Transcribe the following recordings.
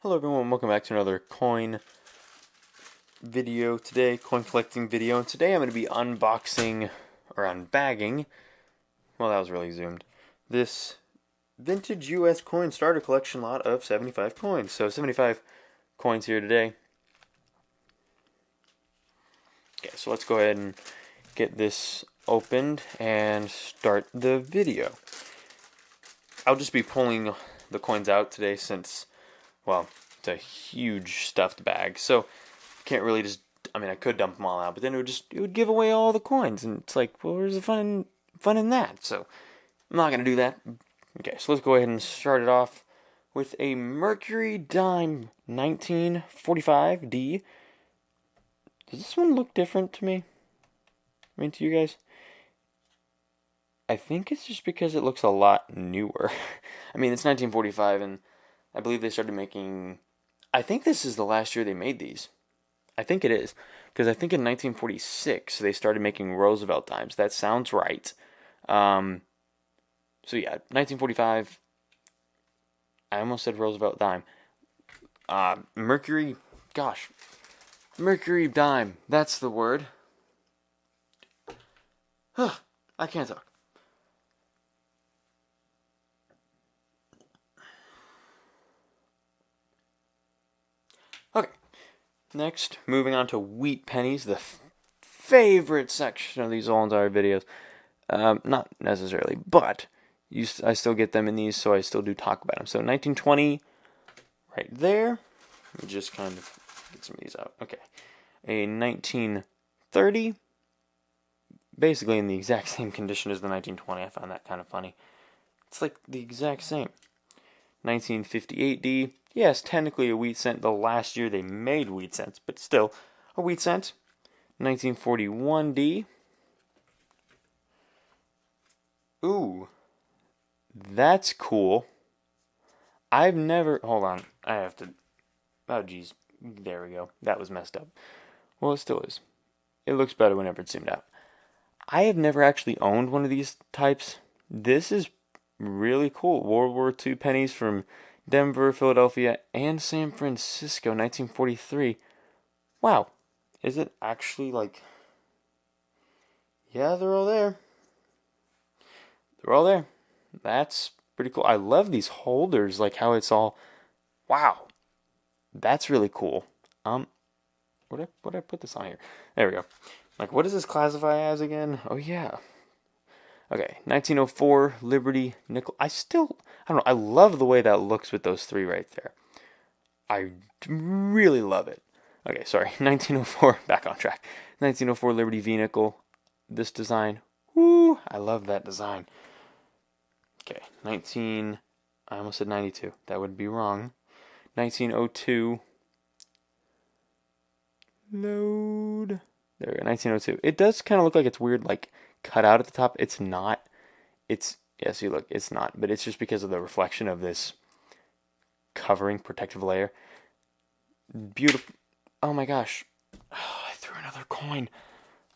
Hello everyone, welcome back to another coin video today, coin collecting video, and today I'm going to be unboxing, or unbagging, well that was really zoomed, this vintage US coin starter collection lot of 75 coins. So 75 coins here today. Okay, so let's go ahead and get this opened and start the video. I'll just be pulling the coins out today since, well, it's a huge stuffed bag, so can't really just, I could dump them all out, but then it would give away all the coins, and it's like, well, where's the fun in that? So I'm not gonna do that. Okay, so let's go ahead and start it off with a Mercury Dime 1945D. Does this one look different to me? To you guys? I think it's just because it looks a lot newer. It's 1945, and I believe they started making, I think this is the last year they made these. I think it is, because I think in 1946 they started making Roosevelt dimes. That sounds right. So yeah, 1945. I almost said Roosevelt dime. Mercury dime. That's the word. I can't talk. Okay. Next, moving on to wheat pennies, the favorite section of these whole entire videos. Not necessarily, but I still get them in these, so I still do talk about them. So 1920, right there. Let me just kind of get some of these out. Okay. A 1930, basically in the exact same condition as the 1920. I found that kind of funny. It's like the exact same. 1958D. Yes, technically a wheat cent the last year they made wheat cents, but still a wheat cent. 1941D. Ooh, that's cool. I've never, hold on, I have to, oh geez, there we go. That was messed up. Well, it still is. It looks better whenever it's zoomed out. I have never actually owned one of these types. This is really cool. World War II pennies from Denver, Philadelphia, and San Francisco, 1943. Wow. Is it actually like... Yeah, they're all there. They're all there. That's pretty cool. I love these holders, like how it's all... Wow. That's really cool. What did I put this on here? There we go. Like, what does this classify as again? Oh, yeah. Okay, 1904 Liberty nickel. I don't know. I love the way that looks with those three right there. I really love it. Okay, sorry. 1904. Back on track. 1904 Liberty V nickel. This design. Woo! I love that design. Okay, I almost said 92. That would be wrong. 1902. Load. There we go. 1902. It does kind of look like it's weird, like cut out at the top. It's not. Yes, you look, it's not, but it's just because of the reflection of this covering protective layer. Beautiful. Oh my gosh. Oh, I threw another coin.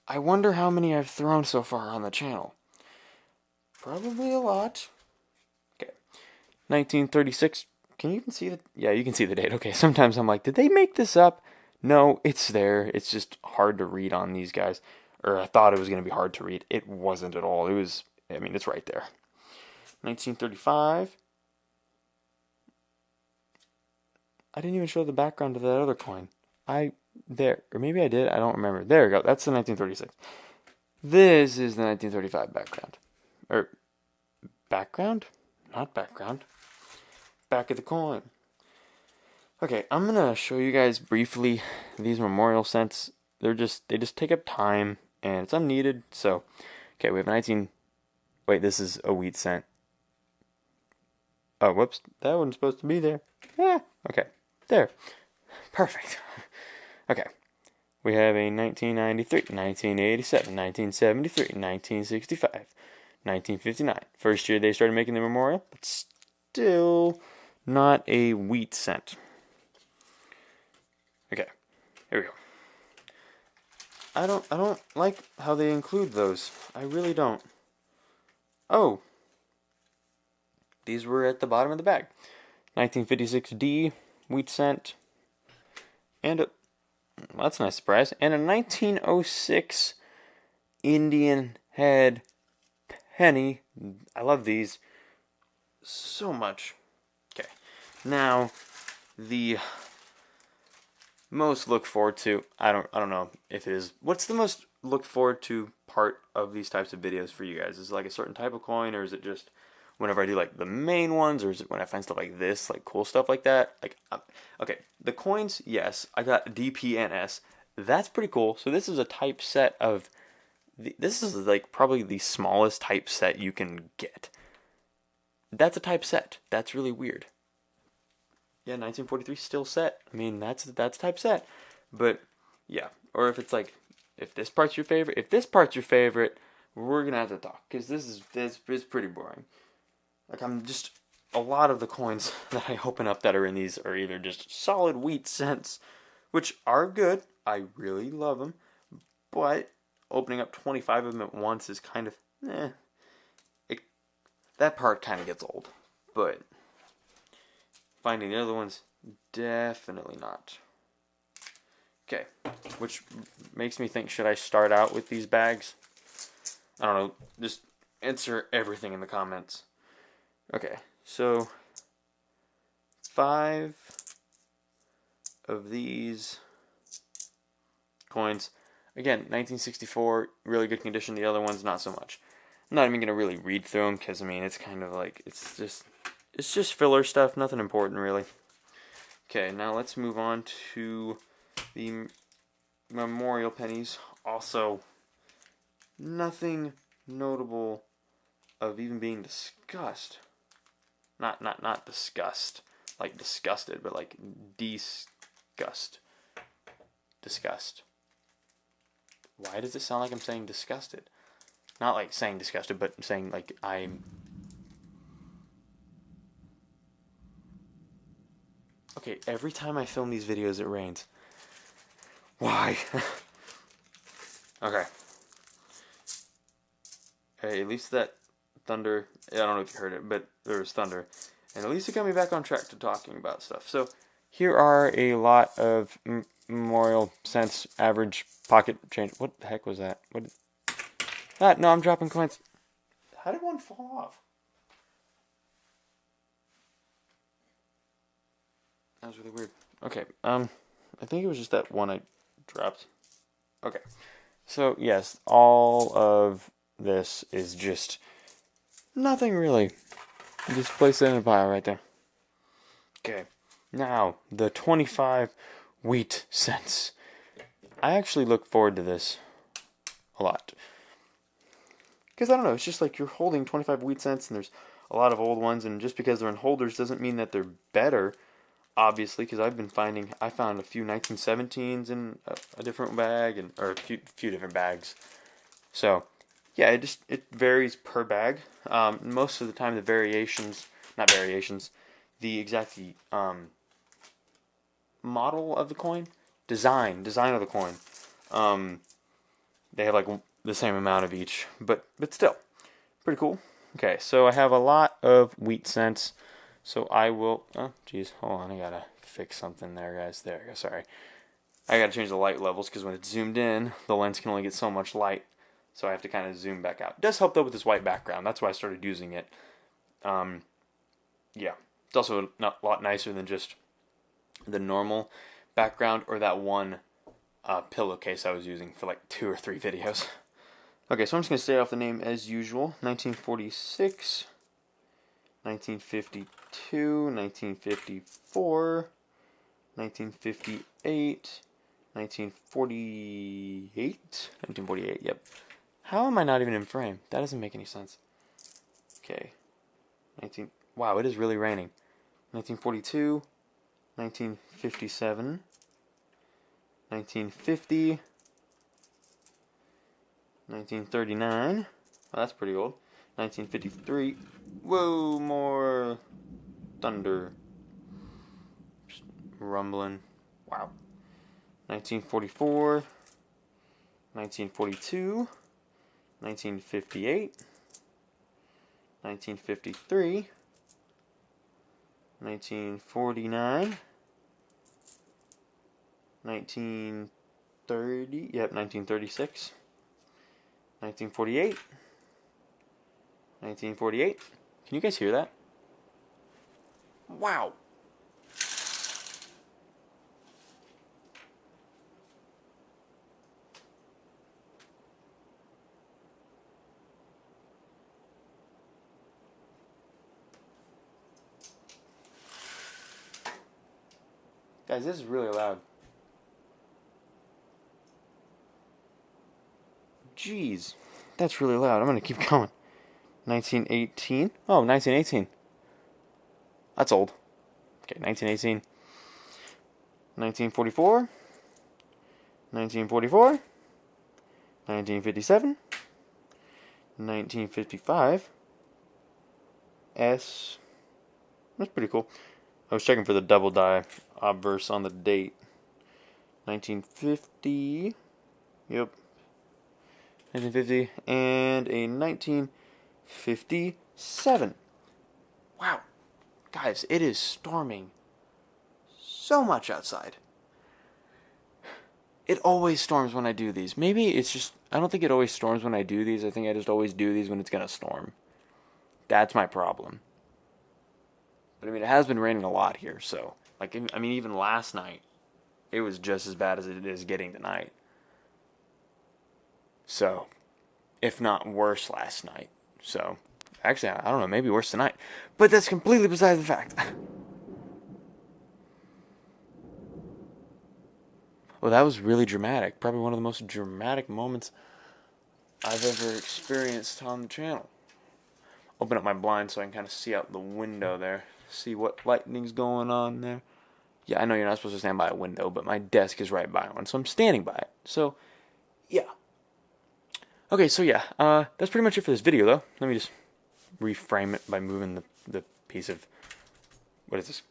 I wonder how many I've thrown so far on the channel. Probably a lot. Okay. 1936. Can you even see the... Yeah, you can see the date. Okay, sometimes I'm like, did they make this up? No, it's there. It's just hard to read on these guys. Or I thought it was going to be hard to read. It wasn't at all. It was, it's right there. 1935. I didn't even show the background of that other coin. Or maybe I did. I don't remember. There we go. That's the 1936. This is the 1935 background. Or, background? Not background. Back of the coin. Okay, I'm going to show you guys briefly these memorial cents. They just take up time, and it's unneeded. So, okay, we have wait, this is a wheat cent. Oh, whoops, that wasn't supposed to be there. Yeah, okay, there. Perfect. Okay, we have a 1993, 1987, 1973, 1965, 1959. First year they started making the memorial, but still not a wheat cent. Okay, here we go. I don't like how they include those. I really don't. Oh. These were at the bottom of the bag. 1956D wheat cent, and a, well, that's a nice surprise, and a 1906 Indian head penny. I love these so much. Okay, now the most look forward to, I don't know if it is, what's the most look forward to part of these types of videos for you guys? Is it like a certain type of coin, or is it just whenever I do like the main ones, or is it when I find stuff like this, like cool stuff like that? Like, okay, the coins, yes, I got DPNS. That's pretty cool. So this is a type set of, this is like probably the smallest type set you can get. That's a type set. That's really weird. Yeah, 1943 still set. I mean, that's type set. But yeah, or if it's like, if this part's your favorite, if this part's your favorite, we're gonna have to talk, because this is pretty boring. Like, I'm just, a lot of the coins that I open up that are in these are either just solid wheat cents, which are good. I really love them, but opening up 25 of them at once is kind of, that part kind of gets old. But finding the other ones, definitely not. Okay, which makes me think, should I start out with these bags? I don't know, just answer everything in the comments. Okay, so 5 of these coins. Again, 1964, really good condition. The other ones, not so much. I'm not even going to really read through them, because, I mean, it's kind of like, it's just filler stuff, nothing important, really. Okay, now let's move on to the memorial pennies. Also, nothing notable of even being discussed. Not disgust, like disgusted, but like disgust. Disgust. Why does it sound like I'm saying disgusted? Not like saying disgusted, but saying like I'm... Okay, every time I film these videos it rains. Why? Okay. Hey, at least that thunder, I don't know if you heard it, but there was thunder. And at least it got me back on track to talking about stuff. So, here are a lot of memorial cents average pocket change. What the heck was that? What? No, I'm dropping coins. How did one fall off? That was really weird. Okay, I think it was just that one I dropped. Okay, so yes, all of this is just nothing really. Just place it in a pile right there. Okay, now the 25 wheat cents. I actually look forward to this a lot. Because I don't know, it's just like you're holding 25 wheat cents, and there's a lot of old ones, and just because they're in holders doesn't mean that they're better, obviously, because I found a few 1917s in a different bag, or a few different bags. So, yeah, it varies per bag. Most of the time, the exact model of the coin, design of the coin. They have like the same amount of each, but still, pretty cool. Okay, so I have a lot of wheat cents, so I will, oh, geez, hold on, I gotta fix something there, guys. There we go, sorry. I gotta change the light levels, because when it's zoomed in, the lens can only get so much light, so I have to kind of zoom back out. It does help, though, with this white background. That's why I started using it. Yeah, it's also a lot nicer than just the normal background, or that one pillowcase I was using for like 2 or 3 videos. Okay, so I'm just going to stay off the name as usual. 1946, 1952, 1954, 1958, 1948, yep. How am I not even in frame? That doesn't make any sense. Okay, wow, it is really raining. 1942, 1957, 1950, 1939, well, that's pretty old, 1953, whoa, more thunder, just rumbling, wow, 1944, 1942, 1958, 1953, 1949, 1930, yep, 1936, 1948, 1948. Can you guys hear that? Wow. Guys, this is really loud. Jeez, that's really loud. I'm going to keep going. 1918. Oh, 1918. That's old. Okay, 1918. 1944. 1944. 1957. 1955. S. That's pretty cool. I was checking for the double die obverse on the date. 1950. Yep. 1950. And a 1957. Wow. Guys, it is storming so much outside. It always storms when I do these. Maybe it's just, I don't think it always storms when I do these. I think I just always do these when it's going to storm. That's my problem. But I mean, it has been raining a lot here, so, like, I mean, even last night, it was just as bad as it is getting tonight. So, if not worse last night. So, actually, I don't know, maybe worse tonight. But that's completely beside the fact. Well, that was really dramatic. Probably one of the most dramatic moments I've ever experienced on the channel. Open up my blind so I can kind of see out the window there. See what lightning's going on there. Yeah, I know you're not supposed to stand by a window, but my desk is right by one, so I'm standing by it. So, yeah. Okay, so yeah, that's pretty much it for this video, though. Let me just reframe it by moving the piece of, what is this?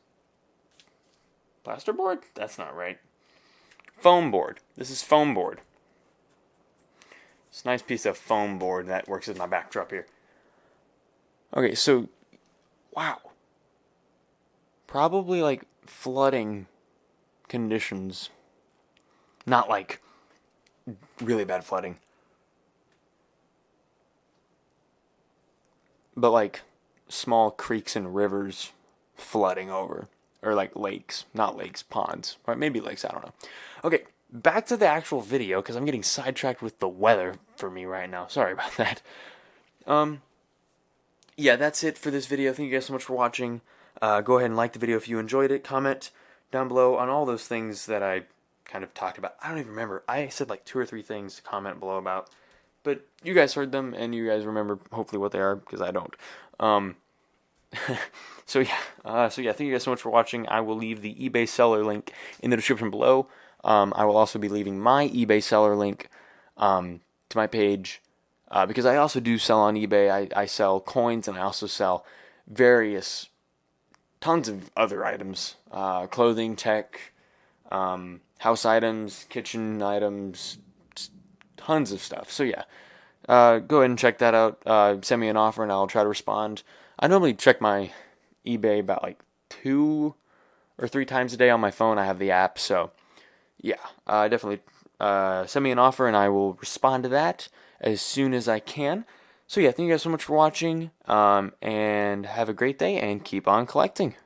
Plasterboard? That's not right. Foam board. This is foam board. It's a nice piece of foam board that works as my backdrop here. Okay, so, wow. Probably like flooding conditions. Not like really bad flooding. But like small creeks and rivers flooding over. Or like lakes. Not lakes, ponds. Or maybe lakes, I don't know. Okay, back to the actual video, because I'm getting sidetracked with the weather for me right now. Sorry about that. Yeah, that's it for this video. Thank you guys so much for watching. Go ahead and like the video if you enjoyed it. Comment down below on all those things that I kind of talked about. I don't even remember. I said like 2 or 3 things to comment below about. But you guys heard them, and you guys remember hopefully what they are, because I don't. So yeah, thank you guys so much for watching. I will leave the eBay seller link in the description below. I will also be leaving my eBay seller link to my page, because I also do sell on eBay. I sell coins, and I also sell various, tons of other items, clothing, tech, house items, kitchen items, tons of stuff. So yeah, go ahead and check that out. Send me an offer, and I'll try to respond. I normally check my eBay about like 2 or 3 times a day on my phone. I have the app, so yeah, definitely send me an offer, and I will respond to that as soon as I can. So yeah, thank you guys so much for watching, and have a great day, and keep on collecting.